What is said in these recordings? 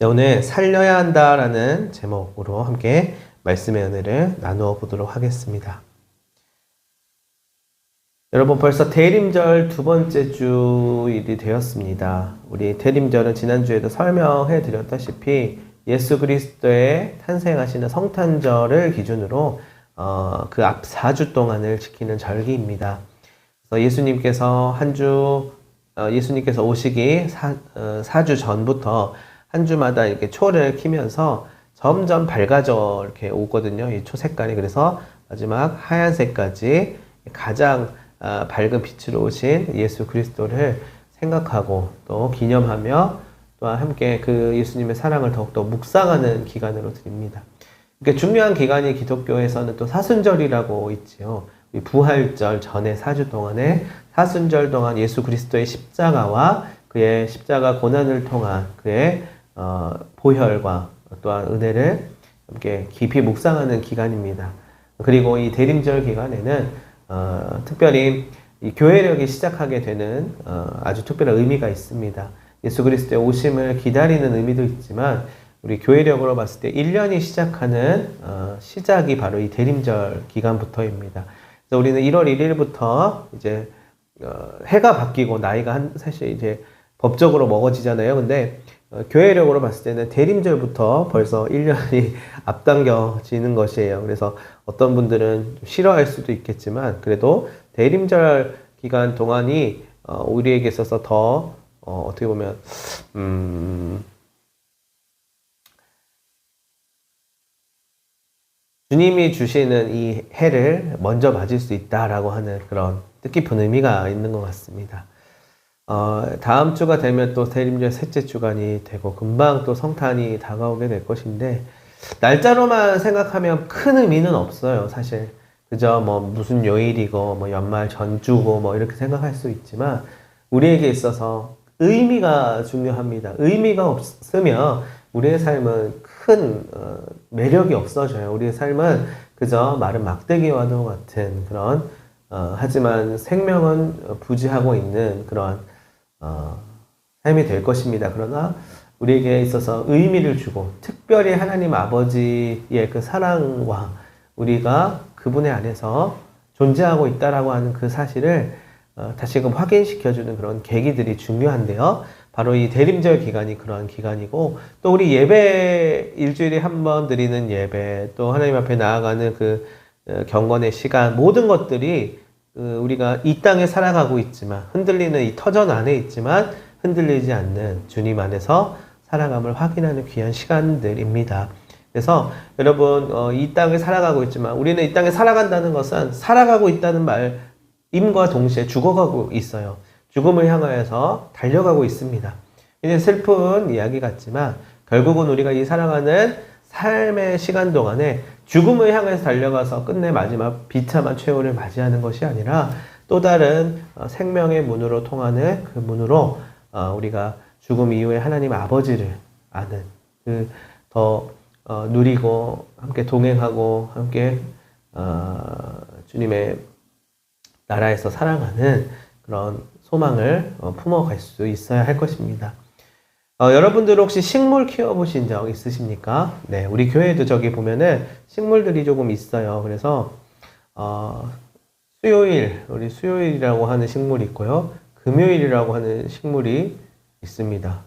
네, 오늘 살려야 한다라는 제목으로 함께 말씀의 은혜를 나누어 보도록 하겠습니다. 여러분, 벌써 대림절 두 번째 주일이 되었습니다. 우리 대림절은 지난주에도 설명해 드렸다시피 예수 그리스도의 탄생하시는 성탄절을 기준으로 그 앞 4주 동안을 지키는 절기입니다. 그래서 예수님께서 오시기 4주 전부터 한 주마다 이렇게 초를 키면서 점점 밝아져 이렇게 오거든요. 이 초 색깔이. 그래서 마지막 하얀색까지 가장 밝은 빛으로 오신 예수 그리스도를 생각하고 또 기념하며 또한 함께 그 예수님의 사랑을 더욱더 묵상하는 기간으로 드립니다. 그러니까 중요한 기간이 기독교에서는 또 사순절이라고 있지요. 부활절 전에 4주 동안에 사순절 동안 예수 그리스도의 십자가와 그의 십자가 고난을 통한 그의 보혈과 또한 은혜를 함께 깊이 묵상하는 기간입니다. 그리고 이 대림절 기간에는 특별히 이 교회력이 시작하게 되는 아주 특별한 의미가 있습니다. 예수 그리스도의 오심을 기다리는 의미도 있지만 우리 교회력으로 봤을 때 1년이 시작하는 시작이 바로 이 대림절 기간부터입니다. 그래서 우리는 1월 1일부터 이제 해가 바뀌고 나이가 사실 이제 법적으로 먹어지잖아요. 근데 교회력으로 봤을 때는 대림절부터 벌써 1년이 앞당겨지는 것이에요. 그래서 어떤 분들은 싫어할 수도 있겠지만 그래도 대림절 기간 동안이 우리에게 있어서 더 어떻게 보면 주님이 주시는 이 해를 먼저 맞을 수 있다라고 하는 그런 뜻깊은 의미가 있는 것 같습니다. 다음 주가 되면 또 대림절 셋째 주간이 되고 금방 또 성탄이 다가오게 될 것인데 날짜로만 생각하면 큰 의미는 없어요. 사실 그저 뭐 무슨 요일이고 뭐 연말 전주고 뭐 이렇게 생각할 수 있지만 우리에게 있어서 의미가 중요합니다. 의미가 없으면 우리의 삶은 큰 매력이 없어져요. 우리의 삶은 그저 마른 막대기와도 같은 그런 하지만 생명은 부지하고 있는 그런 삶이 될 것입니다. 그러나 우리에게 있어서 의미를 주고 특별히 하나님 아버지의 그 사랑과 우리가 그분의 안에서 존재하고 있다라고 하는 그 사실을 다시금 확인시켜주는 그런 계기들이 중요한데요. 바로 이 대림절 기간이 그러한 기간이고 또 우리 예배 일주일에 한 번 드리는 예배 또 하나님 앞에 나아가는 그 경건의 시간 모든 것들이 우리가 이 땅에 살아가고 있지만 흔들리는 이 터전 안에 있지만 흔들리지 않는 주님 안에서 살아감을 확인하는 귀한 시간들입니다. 그래서 여러분 이 땅에 살아가고 있지만 우리는 이 땅에 살아간다는 것은 살아가고 있다는 말임과 동시에 죽어가고 있어요. 죽음을 향하여서 달려가고 있습니다. 이제 슬픈 이야기 같지만 결국은 우리가 이 살아가는 삶의 시간 동안에 죽음을 향해서 달려가서 끝내 마지막 비참한 최후를 맞이하는 것이 아니라 또 다른 생명의 문으로 통하는 그 문으로 우리가 죽음 이후에 하나님 아버지를 아는 그 더 누리고 함께 동행하고 함께 주님의 나라에서 살아가는 그런 소망을 품어갈 수 있어야 할 것입니다. 여러분들 혹시 식물 키워보신 적 있으십니까? 네, 우리 교회도 저기 보면은 식물들이 조금 있어요. 그래서 우리 수요일이라고 하는 식물이 있고요. 금요일이라고 하는 식물이 있습니다.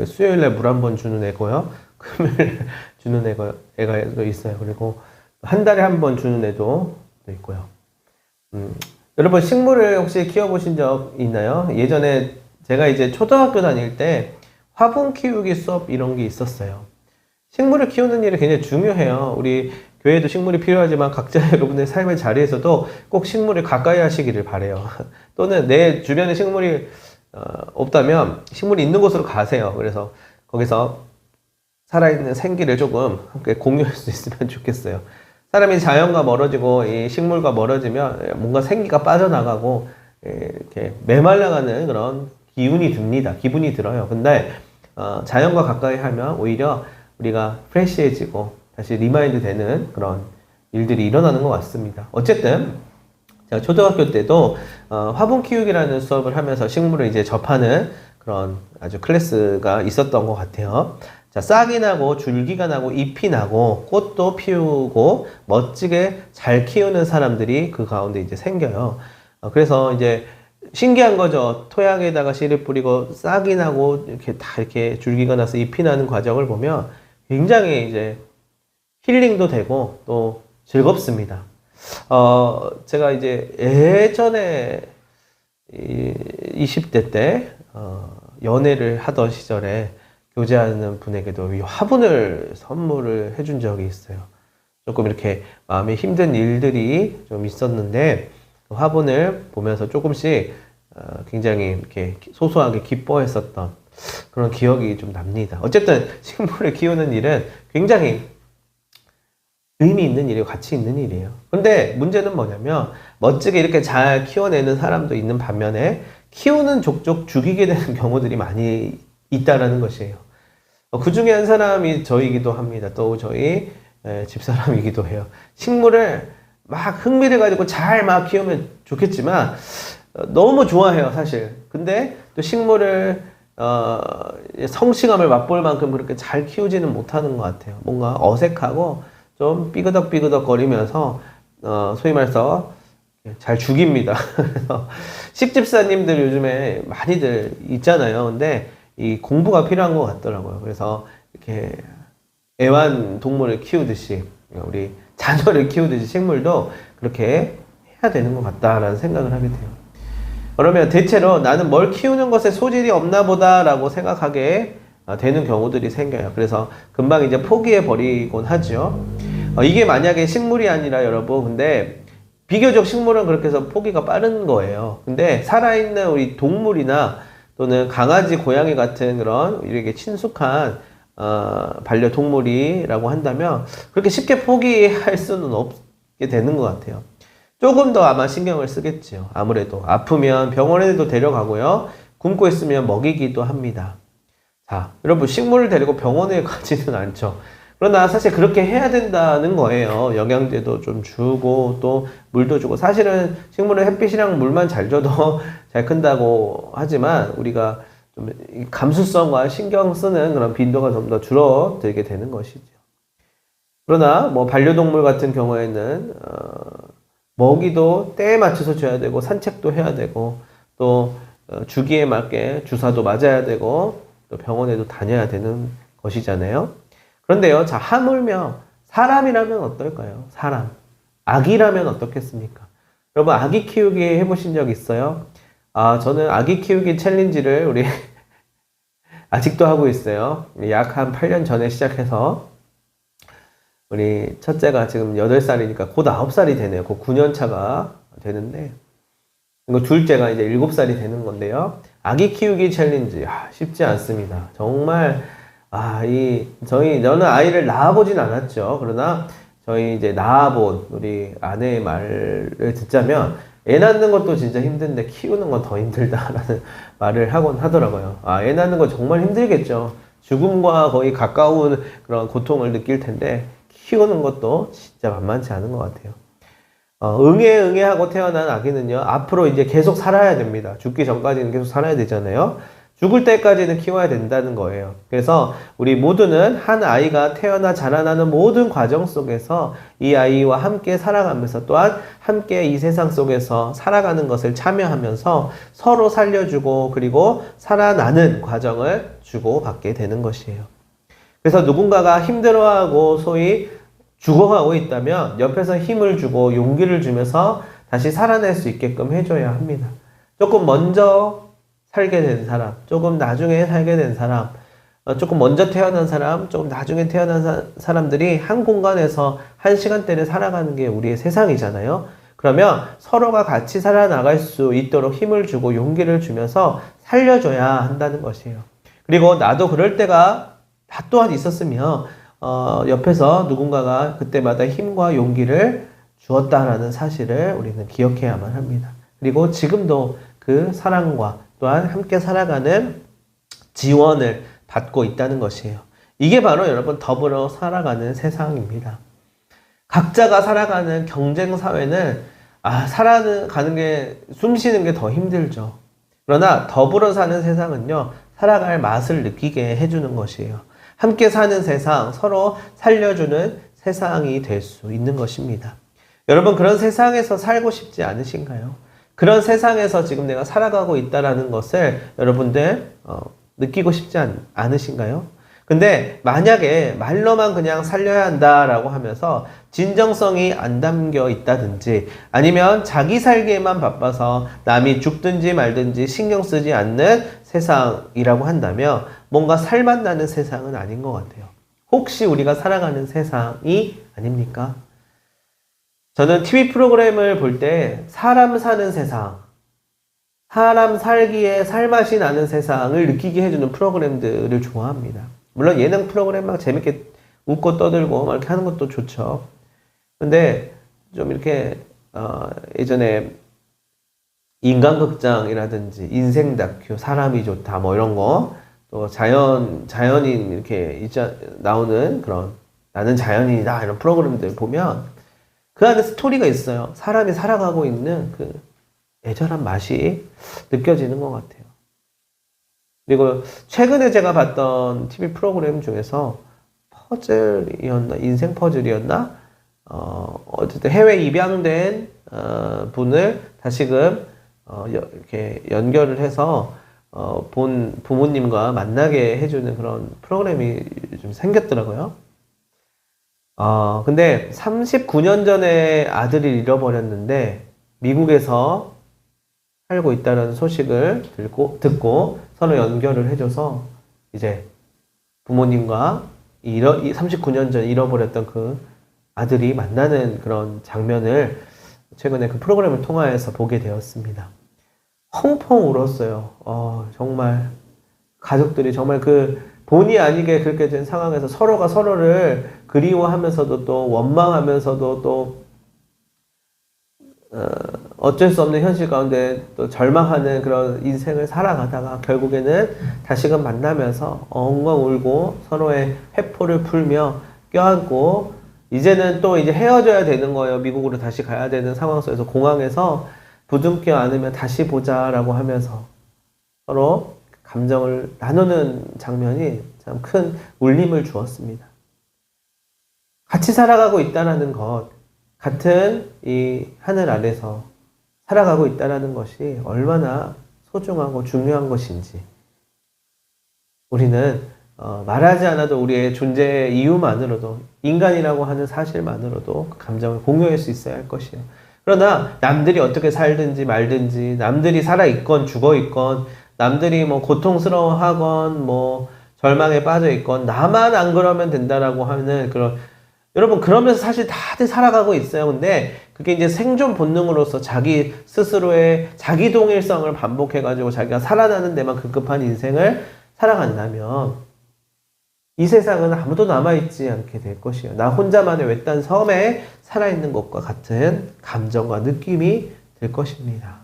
수요일에 물 한 번 주는 애고요. 금요일에 주는 애가 있어요. 그리고 한 달에 한 번 주는 애도 있고요. 여러분 식물을 혹시 키워보신 적 있나요? 예전에 제가 이제 초등학교 다닐 때 화분 키우기 수업 이런 게 있었어요. 식물을 키우는 일이 굉장히 중요해요. 우리 교회도 식물이 필요하지만 각자 여러분의 삶의 자리에서도 꼭 식물을 가까이 하시기를 바라요. 또는 내 주변에 식물이 없다면 식물이 있는 곳으로 가세요. 그래서 거기서 살아있는 생기를 조금 함께 공유할 수 있으면 좋겠어요. 사람이 자연과 멀어지고 이 식물과 멀어지면 뭔가 생기가 빠져나가고 이렇게 메말라가는 그런 기운이 듭니다. 기분이 들어요. 근데 자연과 가까이 하면 오히려 우리가 프레시해지고 다시 리마인드 되는 그런 일들이 일어나는 것 같습니다. 어쨌든 제가 초등학교 때도 화분 키우기라는 수업을 하면서 식물을 이제 접하는 그런 아주 클래스가 있었던 것 같아요. 자, 싹이 나고 줄기가 나고 잎이 나고 꽃도 피우고 멋지게 잘 키우는 사람들이 그 가운데 이제 생겨요. 그래서 이제 신기한 거죠. 토양에다가 씨를 뿌리고 싹이 나고 이렇게 다 이렇게 줄기가 나서 잎이 나는 과정을 보면 굉장히 이제 힐링도 되고 또 즐겁습니다. 제가 이제 예전에 20대 때 연애를 하던 시절에 교제하는 분에게도 이 화분을 선물을 해준 적이 있어요. 조금 이렇게 마음에 힘든 일들이 좀 있었는데 그 화분을 보면서 조금씩 굉장히 이렇게 소소하게 기뻐했었던 그런 기억이 좀 납니다. 어쨌든 식물을 키우는 일은 굉장히 의미 있는 일이고 가치 있는 일이에요. 근데 문제는 뭐냐면 멋지게 이렇게 잘 키워내는 사람도 있는 반면에 키우는 족족 죽이게 되는 경우들이 많이 있다라는 것이에요. 그 중에 한 사람이 저이기도 합니다. 또 저희 집사람이기도 해요. 식물을 막 흥미를 가지고 잘 막 키우면 좋겠지만 너무 좋아해요, 사실. 근데 또 식물을 성취감을 맛볼 만큼 그렇게 잘 키우지는 못하는 것 같아요. 뭔가 어색하고 좀 삐그덕삐그덕 거리면서 소위 말해서 잘 죽입니다. 그래서 식집사님들 요즘에 많이들 있잖아요. 근데 이 공부가 필요한 것 같더라고요. 그래서 이렇게 애완동물을 키우듯이 우리 자녀를 키우듯이 식물도 그렇게 해야 되는 것 같다라는 생각을 하게 돼요. 그러면 대체로 나는 뭘 키우는 것에 소질이 없나 보다라고 생각하게 되는 경우들이 생겨요. 그래서 금방 이제 포기해 버리곤 하죠. 이게 만약에 식물이 아니라 여러분, 근데 비교적 식물은 그렇게 해서 포기가 빠른 거예요. 근데 살아있는 우리 동물이나 또는 강아지, 고양이 같은 그런 이렇게 친숙한 반려동물이라고 한다면 그렇게 쉽게 포기할 수는 없게 되는 것 같아요. 조금 더 아마 신경을 쓰겠죠. 아무래도 아프면 병원에도 데려가고요. 굶고 있으면 먹이기도 합니다. 자, 여러분 식물을 데리고 병원에 가지는 않죠. 그러나 사실 그렇게 해야 된다는 거예요. 영양제도 좀 주고 또 물도 주고. 사실은 식물은 햇빛이랑 물만 잘 줘도 잘 큰다고 하지만 우리가 좀 감수성과 신경 쓰는 그런 빈도가 좀 더 줄어들게 되는 것이죠. 그러나 뭐 반려동물 같은 경우에는 먹이도 때에 맞춰서 줘야 되고 산책도 해야 되고 또 주기에 맞게 주사도 맞아야 되고 또 병원에도 다녀야 되는 것이잖아요. 그런데요, 자, 하물며 사람이라면 어떨까요? 사람. 아기라면 어떻겠습니까? 여러분, 아기 키우기 해보신 적 있어요? 저는 아기 키우기 챌린지를 우리 아직도 하고 있어요. 약 한 8년 전에 시작해서 우리 첫째가 지금 8살이니까 곧 9살이 되네요. 곧 9년 차가 되는데 그리고 둘째가 이제 7살이 되는 건데요. 아기 키우기 챌린지 쉽지 않습니다. 정말 저는 아이를 낳아보진 않았죠. 그러나 저희 이제 낳아본 우리 아내의 말을 듣자면 애 낳는 것도 진짜 힘든데 키우는 건 더 힘들다라는 말을 하곤 하더라고요. 애 낳는 거 정말 힘들겠죠. 죽음과 거의 가까운 그런 고통을 느낄 텐데 키우는 것도 진짜 만만치 않은 것 같아요. 응애 하고 태어난 아기는요, 앞으로 이제 계속 살아야 됩니다. 죽기 전까지는 계속 살아야 되잖아요. 죽을 때까지는 키워야 된다는 거예요. 그래서 우리 모두는 한 아이가 태어나 자라나는 모든 과정 속에서 이 아이와 함께 살아가면서 또한 함께 이 세상 속에서 살아가는 것을 참여하면서 서로 살려주고 그리고 살아나는 과정을 주고받게 되는 것이에요. 그래서 누군가가 힘들어하고 소위 죽어가고 있다면 옆에서 힘을 주고 용기를 주면서 다시 살아낼 수 있게끔 해줘야 합니다. 조금 먼저 살게 된 사람, 조금 나중에 살게 된 사람, 조금 먼저 태어난 사람, 조금 나중에 태어난 사람들이 한 공간에서 한 시간대를 살아가는 게 우리의 세상이잖아요. 그러면 서로가 같이 살아나갈 수 있도록 힘을 주고 용기를 주면서 살려줘야 한다는 것이에요. 그리고 나도 그럴 때가 나 또한 있었으며 옆에서 누군가가 그때마다 힘과 용기를 주었다라는 사실을 우리는 기억해야만 합니다. 그리고 지금도 그 사랑과 또한 함께 살아가는 지원을 받고 있다는 것이에요. 이게 바로 여러분 더불어 살아가는 세상입니다. 각자가 살아가는 경쟁 사회는 살아가는 게 숨 쉬는 게 더 힘들죠. 그러나 더불어 사는 세상은요, 살아갈 맛을 느끼게 해주는 것이에요. 함께 사는 세상, 서로 살려주는 세상이 될 수 있는 것입니다. 여러분, 그런 세상에서 살고 싶지 않으신가요? 그런 세상에서 지금 내가 살아가고 있다는 것을 여러분들 느끼고 싶지 않으신가요? 근데 만약에 말로만 그냥 살려야 한다라고 하면서 진정성이 안 담겨 있다든지 아니면 자기 살기에만 바빠서 남이 죽든지 말든지 신경 쓰지 않는 세상이라고 한다면 뭔가 살맛나는 세상은 아닌 것 같아요. 혹시 우리가 살아가는 세상이 아닙니까? 저는 TV 프로그램을 볼 때 사람 사는 세상, 사람 살기에 살맛이 나는 세상을 느끼게 해주는 프로그램들을 좋아합니다. 물론 예능 프로그램 막 재밌게 웃고 떠들고 막 이렇게 하는 것도 좋죠. 근데 좀 이렇게 예전에 인간극장이라든지 인생 다큐, 사람이 좋다 뭐 이런 거, 또 자연인 이렇게 나오는 그런 나는 자연인이다 이런 프로그램들 보면 그 안에 스토리가 있어요. 사람이 살아가고 있는 그 애절한 맛이 느껴지는 것 같아요. 그리고 최근에 제가 봤던 TV 프로그램 중에서 퍼즐이었나, 인생 퍼즐이었나, 어쨌든 해외 입양된 분을 다시금 이렇게 연결을 해서 본 부모님과 만나게 해주는 그런 프로그램이 좀 생겼더라고요. 근데 39년 전에 아들을 잃어버렸는데 미국에서 살고 있다는 소식을 듣고 서로 연결을 해줘서 이제 부모님과 이 39년 전 잃어버렸던 그 아들이 만나는 그런 장면을 최근에 그 프로그램을 통하여서 보게 되었습니다. 펑펑 울었어요. 정말 가족들이 정말 그 본의 아니게 그렇게 된 상황에서 서로가 서로를 그리워하면서도 또 원망하면서도 또 어쩔 수 없는 현실 가운데 또 절망하는 그런 인생을 살아가다가 결국에는 다시금 만나면서 엉엉 울고 서로의 회포를 풀며 껴안고 이제는 또 이제 헤어져야 되는 거예요. 미국으로 다시 가야 되는 상황 속에서 공항에서 부둥켜 안으면 다시 보자라고 하면서 서로 감정을 나누는 장면이 참 큰 울림을 주었습니다. 같이 살아가고 있다는 것, 같은 이 하늘 아래서 살아가고 있다는 것이 얼마나 소중하고 중요한 것인지 우리는 말하지 않아도 우리의 존재의 이유만으로도 인간이라고 하는 사실만으로도 그 감정을 공유할 수 있어야 할 것이에요. 그러나 남들이 어떻게 살든지 말든지 남들이 살아있건 죽어있건 남들이 뭐 고통스러워하건 뭐 절망에 빠져있건 나만 안 그러면 된다라고 하는 그런 여러분 그러면서 사실 다들 살아가고 있어요. 근데 그게 이제 생존 본능으로서 자기 스스로의 자기 동일성을 반복해가지고 자기가 살아나는 데만 급급한 인생을 살아간다면 이 세상은 아무도 남아있지 않게 될 것이에요. 나 혼자만의 외딴 섬에 살아있는 것과 같은 감정과 느낌이 들 것입니다.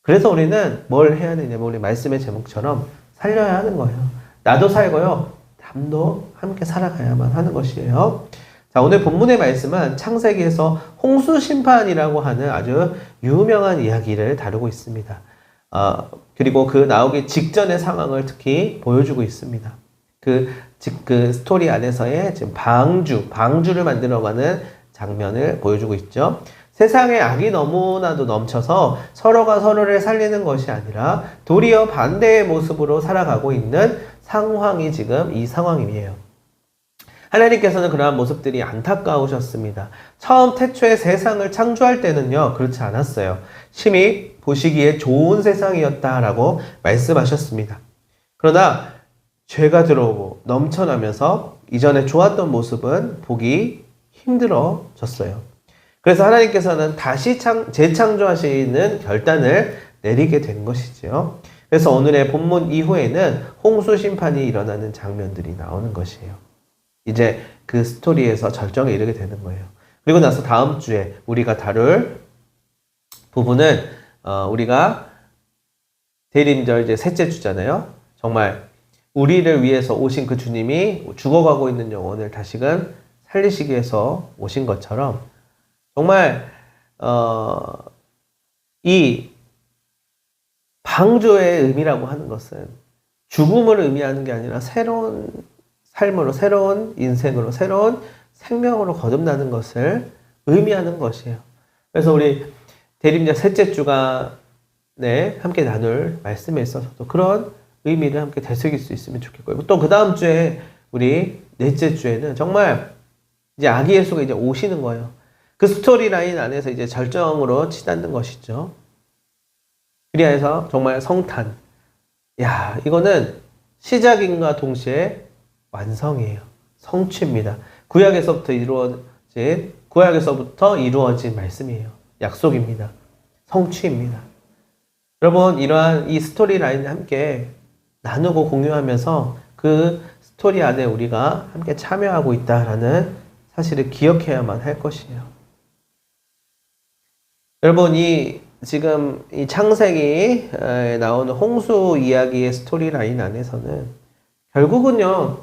그래서 우리는 뭘 해야 되냐면 우리 말씀의 제목처럼 살려야 하는 거예요. 나도 살고요. 남도 함께 살아가야만 하는 것이에요. 자, 오늘 본문의 말씀은 창세기에서 홍수 심판이라고 하는 아주 유명한 이야기를 다루고 있습니다. 그리고 그 나오기 직전의 상황을 특히 보여주고 있습니다. 그 스토리 안에서의 지금 방주를 만들어가는 장면을 보여주고 있죠. 세상에 악이 너무나도 넘쳐서 서로가 서로를 살리는 것이 아니라 도리어 반대의 모습으로 살아가고 있는 상황이 지금 이 상황이에요. 하나님께서는 그러한 모습들이 안타까우셨습니다. 처음 태초에 세상을 창조할 때는요, 그렇지 않았어요. 심히 보시기에 좋은 세상이었다라고 말씀하셨습니다. 그러나 죄가 들어오고 넘쳐나면서 이전에 좋았던 모습은 보기 힘들어졌어요. 그래서 하나님께서는 다시 재창조하시는 결단을 내리게 된 것이지요. 그래서 오늘의 본문 이후에는 홍수 심판이 일어나는 장면들이 나오는 것이에요. 이제 그 스토리에서 절정에 이르게 되는 거예요. 그리고 나서 다음 주에 우리가 다룰 부분은 우리가 대림절 이제 셋째 주잖아요. 정말 우리를 위해서 오신 그 주님이 죽어가고 있는 영혼을 다시금 살리시기 위해서 오신 것처럼 정말 이 방주의 의미라고 하는 것은 죽음을 의미하는 게 아니라 새로운 삶으로, 새로운 인생으로, 새로운 생명으로 거듭나는 것을 의미하는 것이에요. 그래서 우리 대림절 셋째 주간에 함께 나눌 말씀에 있어서도 그런 의미를 함께 되새길 수 있으면 좋겠고요. 또 그 다음 주에 우리 넷째 주에는 정말 이제 아기 예수가 이제 오시는 거예요. 그 스토리라인 안에서 이제 절정으로 치닫는 것이죠. 그리하여서 정말 성탄. 야, 이거는 시작인과 동시에 완성이에요. 성취입니다. 구약에서부터 이루어진 말씀이에요. 약속입니다. 성취입니다. 여러분, 이러한 이 스토리 라인을 함께 나누고 공유하면서 그 스토리 안에 우리가 함께 참여하고 있다라는 사실을 기억해야만 할 것이에요. 여러분, 지금 이 창세기 나오는 홍수 이야기의 스토리 라인 안에서는 결국은요,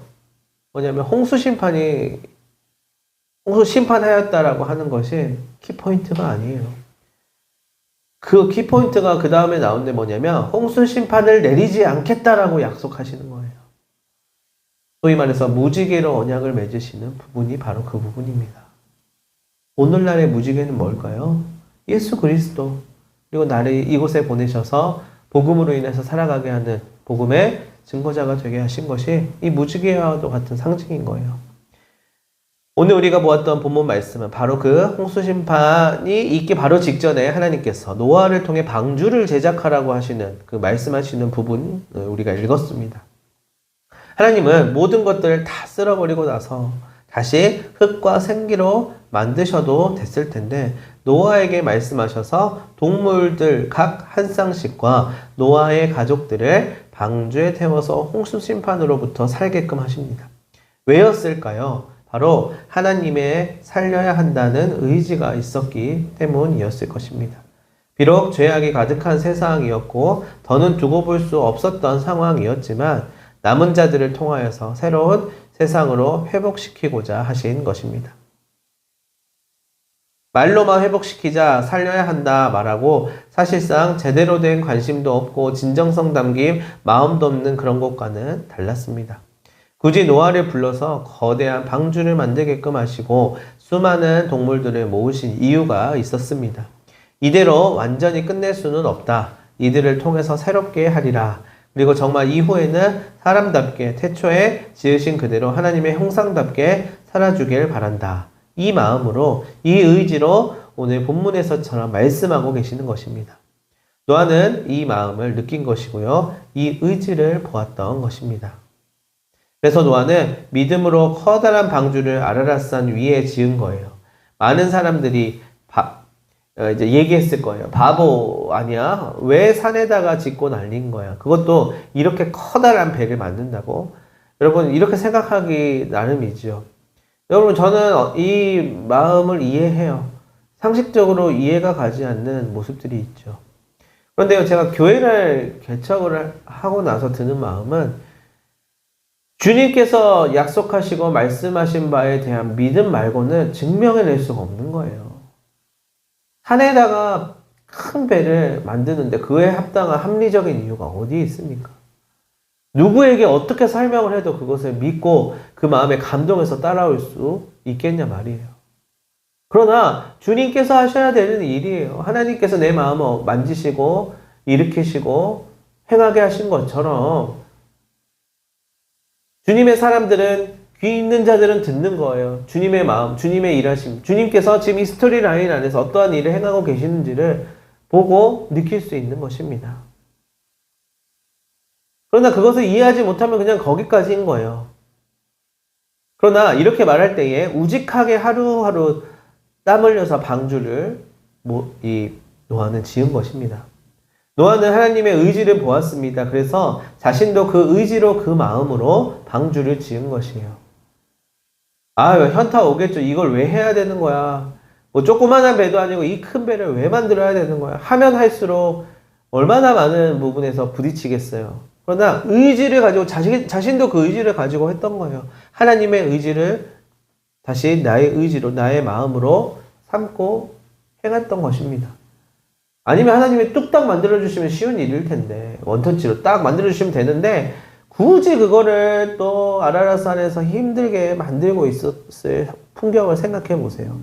뭐냐면 홍수 심판하였다라고 하는 것이 키포인트가 아니에요. 그 키포인트가 그 다음에 나오는데 뭐냐면 홍수 심판을 내리지 않겠다라고 약속하시는 거예요. 소위 말해서 무지개로 언약을 맺으시는 부분이 바로 그 부분입니다. 오늘날의 무지개는 뭘까요? 예수 그리스도. 그리고 나를 이곳에 보내셔서 복음으로 인해서 살아가게 하는 복음의 증거자가 되게 하신 것이 이 무지개와도 같은 상징인 거예요. 오늘 우리가 보았던 본문 말씀은 바로 그 홍수 심판이 있기 바로 직전에 하나님께서 노아를 통해 방주를 제작하라고 하시는 그 말씀하시는 부분 우리가 읽었습니다. 하나님은 모든 것들을 다 쓸어버리고 나서 다시 흙과 생기로 만드셔도 됐을 텐데 노아에게 말씀하셔서 동물들 각 한 쌍씩과 노아의 가족들을 방주에 태워서 홍수 심판으로부터 살게끔 하십니다. 왜였을까요? 바로 하나님의 살려야 한다는 의지가 있었기 때문이었을 것입니다. 비록 죄악이 가득한 세상이었고 더는 두고 볼 수 없었던 상황이었지만 남은 자들을 통하여서 새로운 세상으로 회복시키고자 하신 것입니다. 말로만 회복시키자, 살려야 한다 말하고 사실상 제대로 된 관심도 없고 진정성 담긴 마음도 없는 그런 것과는 달랐습니다. 굳이 노아를 불러서 거대한 방주를 만들게끔 하시고 수많은 동물들을 모으신 이유가 있었습니다. 이대로 완전히 끝낼 수는 없다. 이들을 통해서 새롭게 하리라. 그리고 정말 이후에는 사람답게 태초에 지으신 그대로 하나님의 형상답게 살아주길 바란다. 이 마음으로, 이 의지로 오늘 본문에서처럼 말씀하고 계시는 것입니다. 노아는 이 마음을 느낀 것이고요. 이 의지를 보았던 것입니다. 그래서 노아는 믿음으로 커다란 방주를 아라랏산 위에 지은 거예요. 많은 사람들이 이제 얘기했을 거예요. 바보 아니야? 왜 산에다가 짓고 난린 거야? 그것도 이렇게 커다란 배를 만든다고? 여러분, 이렇게 생각하기 나름이죠. 여러분, 저는 이 마음을 이해해요. 상식적으로 이해가 가지 않는 모습들이 있죠. 그런데요, 제가 교회를 개척을 하고 나서 드는 마음은 주님께서 약속하시고 말씀하신 바에 대한 믿음 말고는 증명해낼 수가 없는 거예요. 산에다가 큰 배를 만드는데 그에 합당한 합리적인 이유가 어디에 있습니까? 누구에게 어떻게 설명을 해도 그것을 믿고 그 마음에 감동해서 따라올 수 있겠냐 말이에요. 그러나 주님께서 하셔야 되는 일이에요. 하나님께서 내 마음을 만지시고 일으키시고 행하게 하신 것처럼 주님의 사람들은 귀 있는 자들은 듣는 거예요. 주님의 마음, 주님의 일하심, 주님께서 지금 이 스토리 라인 안에서 어떠한 일을 행하고 계시는지를 보고 느낄 수 있는 것입니다. 그러나 그것을 이해하지 못하면 그냥 거기까지인 거예요. 그러나 이렇게 말할 때에 우직하게 하루하루 땀 흘려서 방주를 이 노아는 지은 것입니다. 노아는 하나님의 의지를 보았습니다. 그래서 자신도 그 의지로 그 마음으로 방주를 지은 것이에요. 현타 오겠죠. 이걸 왜 해야 되는 거야? 뭐 조그만한 배도 아니고 이 큰 배를 왜 만들어야 되는 거야? 하면 할수록 얼마나 많은 부분에서 부딪히겠어요. 그러나 의지를 가지고 자신도 그 의지를 가지고 했던 거예요. 하나님의 의지를 다시 나의 의지로, 나의 마음으로 삼고 행했던 것입니다. 아니면 하나님이 뚝딱 만들어주시면 쉬운 일일 텐데, 원터치로 딱 만들어주시면 되는데, 굳이 그거를 또 아라라산에서 힘들게 만들고 있었을 풍경을 생각해 보세요.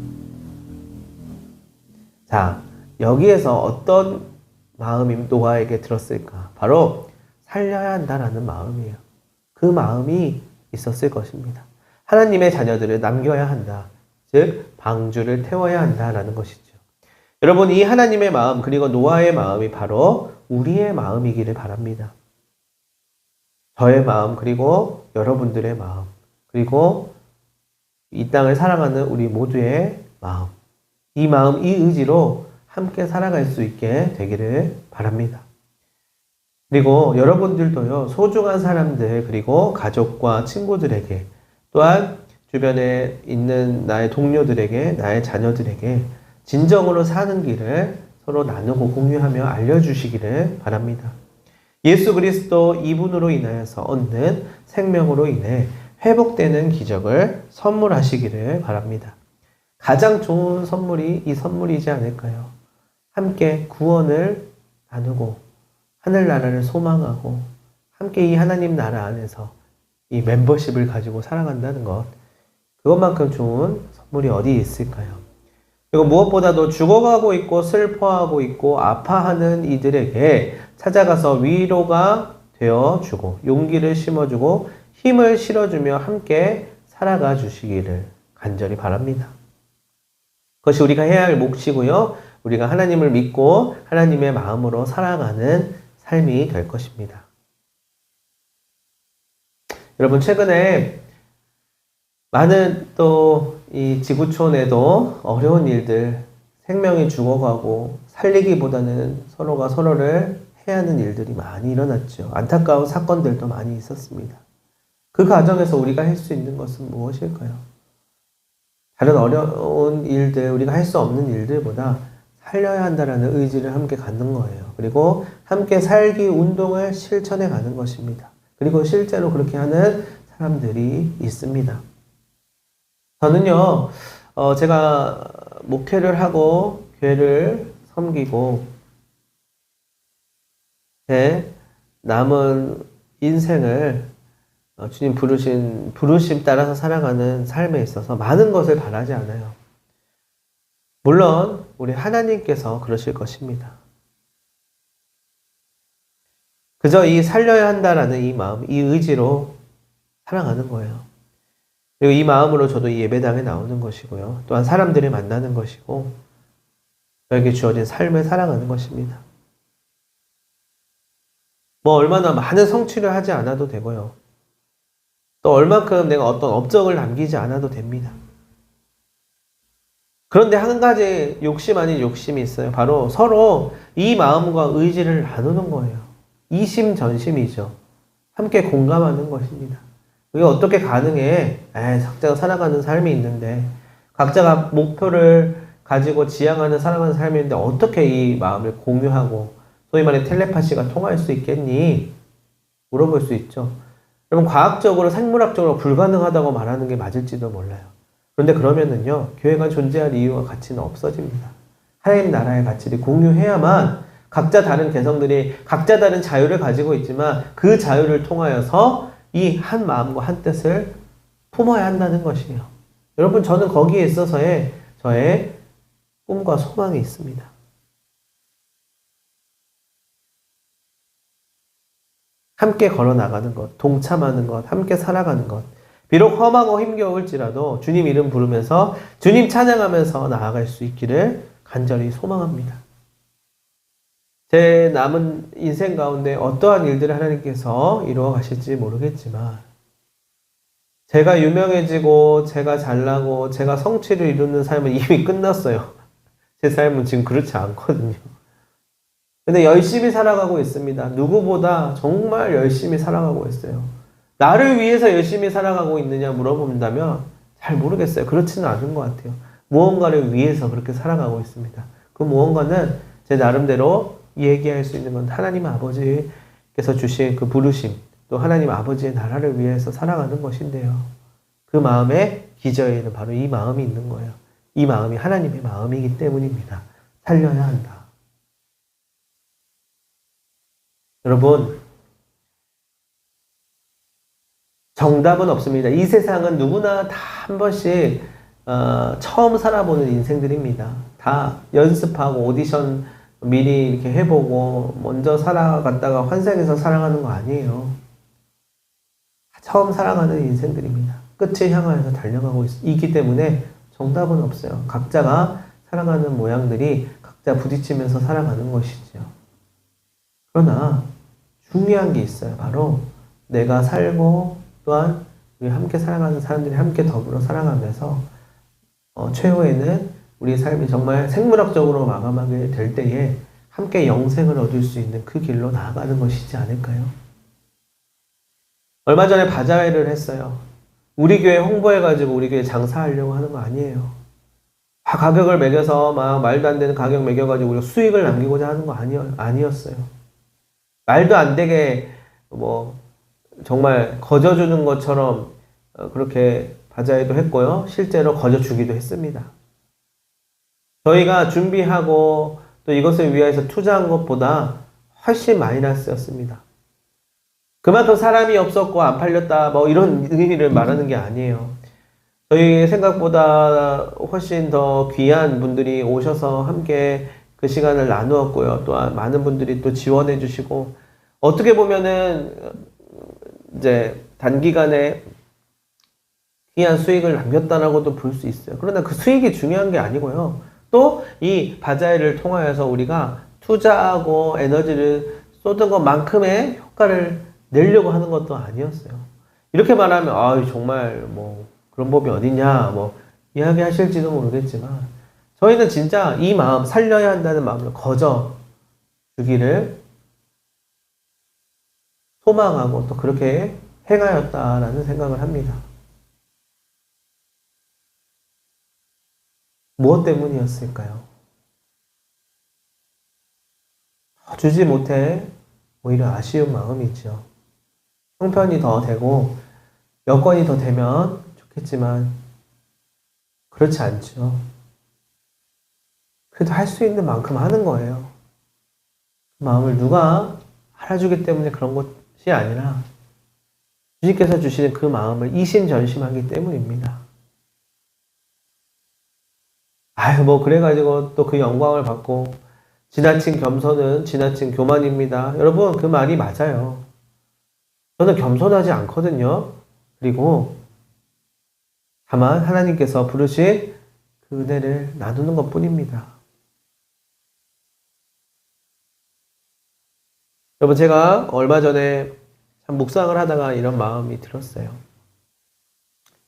자, 여기에서 어떤 마음이 노아에게 들었을까? 바로 살려야 한다라는 마음이에요. 그 마음이 있었을 것입니다. 하나님의 자녀들을 남겨야 한다. 즉, 방주를 태워야 한다라는 것이죠. 여러분, 이 하나님의 마음, 그리고 노아의 마음이 바로 우리의 마음이기를 바랍니다. 저의 마음, 그리고 여러분들의 마음, 그리고 이 땅을 살아가는 우리 모두의 마음. 이 마음, 이 의지로 함께 살아갈 수 있게 되기를 바랍니다. 그리고 여러분들도요, 소중한 사람들, 그리고 가족과 친구들에게, 또한 주변에 있는 나의 동료들에게, 나의 자녀들에게 진정으로 사는 길을 서로 나누고 공유하며 알려주시기를 바랍니다. 예수 그리스도 이분으로 인하여서 얻는 생명으로 인해 회복되는 기적을 선물하시기를 바랍니다. 가장 좋은 선물이 이 선물이지 않을까요? 함께 구원을 나누고 하늘나라를 소망하고 함께 이 하나님 나라 안에서 이 멤버십을 가지고 살아간다는 것, 그것만큼 좋은 선물이 어디 있을까요? 그리고 무엇보다도 죽어가고 있고 슬퍼하고 있고 아파하는 이들에게 찾아가서 위로가 되어주고 용기를 심어주고 힘을 실어주며 함께 살아가 주시기를 간절히 바랍니다. 그것이 우리가 해야 할 몫이고요. 우리가 하나님을 믿고 하나님의 마음으로 살아가는 삶이 될 것입니다. 여러분, 최근에 많은 또 이 지구촌에도 어려운 일들, 생명이 죽어가고 살리기보다는 서로가 서로를 해하는 일들이 많이 일어났죠. 안타까운 사건들도 많이 있었습니다. 그 과정에서 우리가 할 수 있는 것은 무엇일까요? 다른 어려운 일들, 우리가 할 수 없는 일들보다 살려야 한다는 의지를 함께 갖는 거예요. 그리고 함께 살기 운동을 실천해 가는 것입니다. 그리고 실제로 그렇게 하는 사람들이 있습니다. 저는요, 제가 목회를 하고 교회를 섬기고 제 남은 인생을 주님 부르심 따라서 살아가는 삶에 있어서 많은 것을 바라지 않아요. 물론 우리 하나님께서 그러실 것입니다. 그저 이 살려야 한다라는 이 마음, 이 의지로 살아가는 거예요. 그리고 이 마음으로 저도 이 예배당에 나오는 것이고요. 또한 사람들을 만나는 것이고 저에게 주어진 삶을 살아가는 것입니다. 뭐 얼마나 많은 성취를 하지 않아도 되고요. 또 얼만큼 내가 어떤 업적을 남기지 않아도 됩니다. 그런데 한 가지 욕심 아닌 욕심이 있어요. 바로 서로 이 마음과 의지를 나누는 거예요. 이심전심이죠. 함께 공감하는 것입니다. 그게 어떻게 가능해? 각자가 살아가는 삶이 있는데, 각자가 목표를 가지고 지향하는 살아가는 삶이 있는데 어떻게 이 마음을 공유하고 소위 말해 텔레파시가 통할 수 있겠니? 물어볼 수 있죠. 여러분, 과학적으로 생물학적으로 불가능하다고 말하는 게 맞을지도 몰라요. 그런데 그러면은요, 교회가 존재할 이유와 가치는 없어집니다. 하나님 나라의 가치를 공유해야만 각자 다른 개성들이 각자 다른 자유를 가지고 있지만 그 자유를 통하여서 이 한 마음과 한 뜻을 품어야 한다는 것이에요. 여러분, 저는 거기에 있어서의 저의 꿈과 소망이 있습니다. 함께 걸어나가는 것, 동참하는 것, 함께 살아가는 것. 비록 험하고 힘겨울지라도 주님 이름 부르면서 주님 찬양하면서 나아갈 수 있기를 간절히 소망합니다. 제 남은 인생 가운데 어떠한 일들을 하나님께서 이루어 가실지 모르겠지만 제가 유명해지고 제가 잘나고 제가 성취를 이루는 삶은 이미 끝났어요. 제 삶은 지금 그렇지 않거든요. 근데 열심히 살아가고 있습니다. 누구보다 정말 열심히 살아가고 있어요. 나를 위해서 열심히 살아가고 있느냐 물어본다면 잘 모르겠어요. 그렇지는 않은 것 같아요. 무언가를 위해서 그렇게 살아가고 있습니다. 그 무언가는 제 나름대로 얘기할 수 있는 건 하나님 아버지께서 주신 그 부르심, 또 하나님 아버지의 나라를 위해서 살아가는 것인데요. 그 마음의 기저에는 바로 이 마음이 있는 거예요. 이 마음이 하나님의 마음이기 때문입니다. 살려야 한다. 여러분, 정답은 없습니다. 이 세상은 누구나 다 한 번씩 처음 살아보는 인생들입니다. 다 연습하고 오디션 미리 이렇게 해보고 먼저 살아갔다가 환생해서 살아가는 거 아니에요. 처음 살아가는 인생들입니다. 끝을 향하여서 달려가고 있기 때문에 정답은 없어요. 각자가 살아가는 모양들이 각자 부딪히면서 살아가는 것이죠. 그러나 중요한 게 있어요. 바로 내가 살고 또한 우리 함께 살아가는 사람들이 함께 더불어 살아가면서 최후에는 우리의 삶이 정말 생물학적으로 마감하게 될 때에 함께 영생을 얻을 수 있는 그 길로 나아가는 것이지 않을까요? 얼마 전에 바자회를 했어요. 우리 교회 홍보해가지고 우리 교회 장사하려고 하는 거 아니에요. 가격을 매겨서 막 말도 안 되는 가격 매겨가지고 우리가 수익을 남기고자 하는 거 아니었어요. 말도 안 되게 뭐 정말 거저주는 것처럼 그렇게 바자회도 했고요. 실제로 거저주기도 했습니다. 저희가 준비하고 또 이것을 위해서 투자한 것보다 훨씬 마이너스였습니다. 그만큼 사람이 없었고 안 팔렸다 뭐 이런 의미를 말하는 게 아니에요. 저희 생각보다 훨씬 더 귀한 분들이 오셔서 함께 그 시간을 나누었고요. 또한 많은 분들이 또 지원해 주시고 어떻게 보면은 이제 단기간에 귀한 수익을 남겼다라고도 볼 수 있어요. 그러나 그 수익이 중요한 게 아니고요. 또 이 바자회를 통하여서 우리가 투자하고 에너지를 쏟은 것만큼의 효과를 내려고 하는 것도 아니었어요. 이렇게 말하면 정말 뭐 그런 법이 어딨냐 뭐 이야기하실지도 모르겠지만 저희는 진짜 이 마음 살려야 한다는 마음을 거저 주기를 소망하고 또 그렇게 행하였다라는 생각을 합니다. 무엇 때문이었을까요? 주지 못해 오히려 아쉬운 마음이죠. 형편이 더 되고 여건이 더 되면 좋겠지만 그렇지 않죠. 그래도 할 수 있는 만큼 하는 거예요. 그 마음을 누가 알아주기 때문에 그런 것이 아니라 주님께서 주시는 그 마음을 이심전심하기 때문입니다. 뭐 그래가지고 또 그 영광을 받고 지나친 겸손은 지나친 교만입니다. 여러분 그 말이 맞아요. 저는 겸손하지 않거든요. 그리고 다만 하나님께서 부르신 그 은혜를 나누는 것 뿐입니다. 여러분 제가 얼마 전에 참 묵상을 하다가 이런 마음이 들었어요.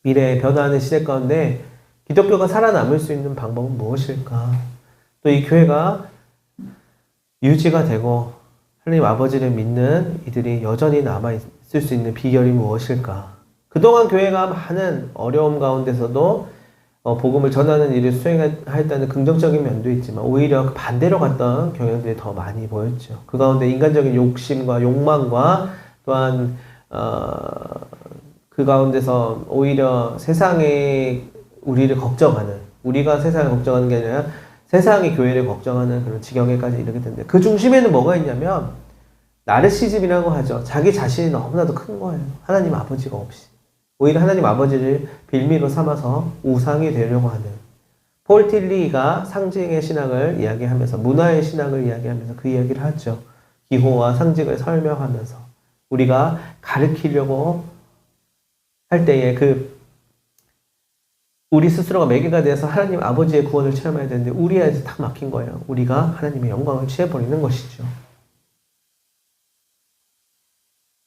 미래에 변화하는 시대 가운데 기독교가 살아남을 수 있는 방법은 무엇일까? 또 이 교회가 유지가 되고 하나님 아버지를 믿는 이들이 여전히 남아있을 수 있는 비결이 무엇일까? 그동안 교회가 많은 어려움 가운데서도 복음을 전하는 일을 수행하였다는 긍정적인 면도 있지만 오히려 반대로 갔던 경향들이 더 많이 보였죠. 그 가운데 인간적인 욕심과 욕망과 또한 그 가운데서 오히려 세상에 우리를 걱정하는, 우리가 세상을 걱정하는 게 아니라 세상이 교회를 걱정하는 그런 지경에까지 이르게 되는데 그 중심에는 뭐가 있냐면 나르시즘이라고 하죠. 자기 자신이 너무나도 큰 거예요. 하나님 아버지가 없이. 오히려 하나님 아버지를 빌미로 삼아서 우상이 되려고 하는 폴 틸리가 상징의 신학을 이야기하면서 문화의 신학을 이야기하면서 그 이야기를 하죠. 기호와 상징을 설명하면서 우리가 가르치려고 할 때에 우리 스스로가 매개가 돼서 하나님 아버지의 구원을 체험해야 되는데 우리한테 딱 막힌 거예요. 우리가 하나님의 영광을 취해버리는 것이죠.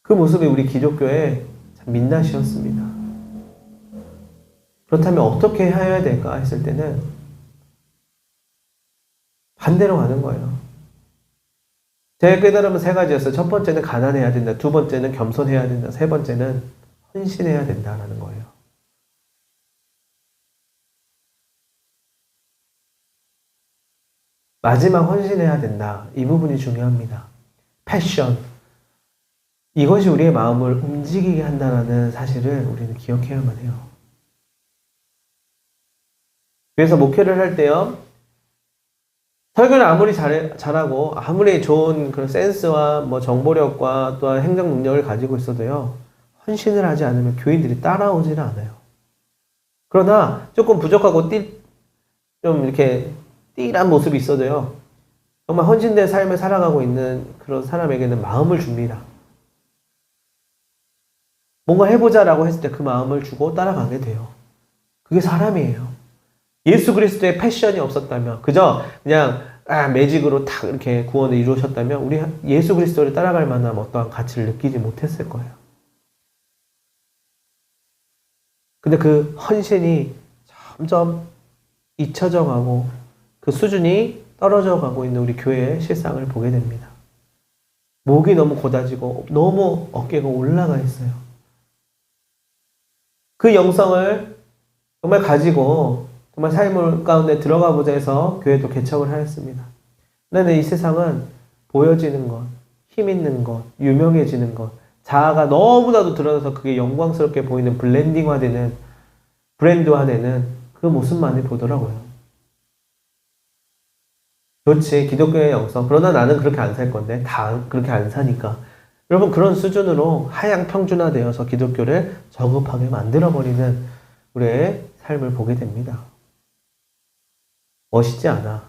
그 모습이 우리 기독교의 참 민낯이었습니다. 그렇다면 어떻게 해야 될까 했을 때는 반대로 가는 거예요. 제 깨달음은 세 가지였어요. 첫 번째는 가난해야 된다. 두 번째는 겸손해야 된다. 세 번째는 헌신해야 된다라는 거예요. 마지막 헌신해야 된다. 이 부분이 중요합니다. 패션. 이것이 우리의 마음을 움직이게 한다는 사실을 우리는 기억해야만 해요. 그래서 목회를 할 때요. 설교를 아무리 잘하고 아무리 좋은 그런 센스와 뭐 정보력과 또한 행정 능력을 가지고 있어도요. 헌신을 하지 않으면 교인들이 따라오지는 않아요. 그러나 조금 부족하고 좀 이렇게 띠란 모습이 있어도요. 정말 헌신된 삶을 살아가고 있는 그런 사람에게는 마음을 줍니다. 뭔가 해보자라고 했을 때 그 마음을 주고 따라가게 돼요. 그게 사람이에요. 예수 그리스도의 패션이 없었다면, 그저 그냥 매직으로 탁 이렇게 구원을 이루셨다면 우리 예수 그리스도를 따라갈 만한 어떠한 가치를 느끼지 못했을 거예요. 근데 그 헌신이 점점 잊혀져 가고 그 수준이 떨어져 가고 있는 우리 교회의 실상을 보게 됩니다. 목이 너무 고다지고 너무 어깨가 올라가 있어요. 그 영성을 정말 가지고 정말 삶을 가운데 들어가 보자 해서 교회도 개척을 하였습니다. 그런데 이 세상은 보여지는 것, 힘 있는 것, 유명해지는 것, 자아가 너무나도 드러나서 그게 영광스럽게 보이는 블렌딩화되는, 브랜드화되는 그 모습만을 보더라고요. 그렇지, 기독교의 영성. 그러나 나는 그렇게 안 살 건데, 다 그렇게 안 사니까. 여러분, 그런 수준으로 하향 평준화되어서 기독교를 저급하게 만들어버리는 우리의 삶을 보게 됩니다. 멋있지 않아.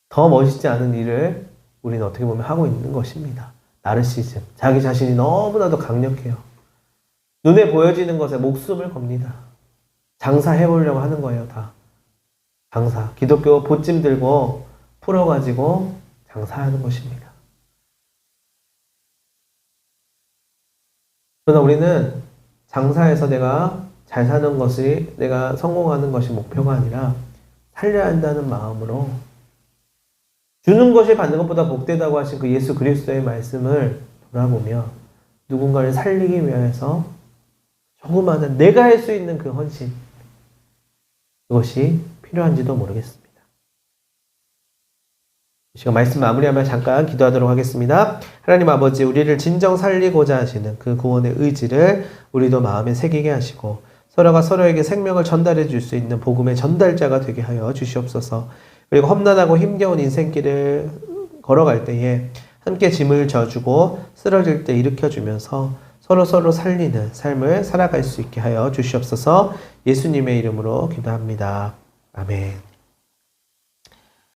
더 멋있지 않은 일을 우리는 어떻게 보면 하고 있는 것입니다. 나르시즘. 자기 자신이 너무나도 강력해요. 눈에 보여지는 것에 목숨을 겁니다. 장사해보려고 하는 거예요, 다. 장사. 기독교 보찜 들고 풀어가지고 장사하는 것입니다. 그러나 우리는 장사에서 내가 잘 사는 것이, 내가 성공하는 것이 목표가 아니라 살려야 한다는 마음으로 주는 것이 받는 것보다 복되다고 하신 그 예수 그리스도의 말씀을 돌아보며 누군가를 살리기 위해서 조그마한 내가 할 수 있는 그 헌신, 그것이 필요한지도 모르겠습니다. 이 시간 말씀 마무리하며 잠깐 기도하도록 하겠습니다. 하나님 아버지, 우리를 진정 살리고자 하시는 그 구원의 의지를 우리도 마음에 새기게 하시고 서로가 서로에게 생명을 전달해 줄 수 있는 복음의 전달자가 되게 하여 주시옵소서. 그리고 험난하고 힘겨운 인생길을 걸어갈 때에 함께 짐을 져주고 쓰러질 때 일으켜주면서 서로 살리는 삶을 살아갈 수 있게 하여 주시옵소서. 예수님의 이름으로 기도합니다. 아멘.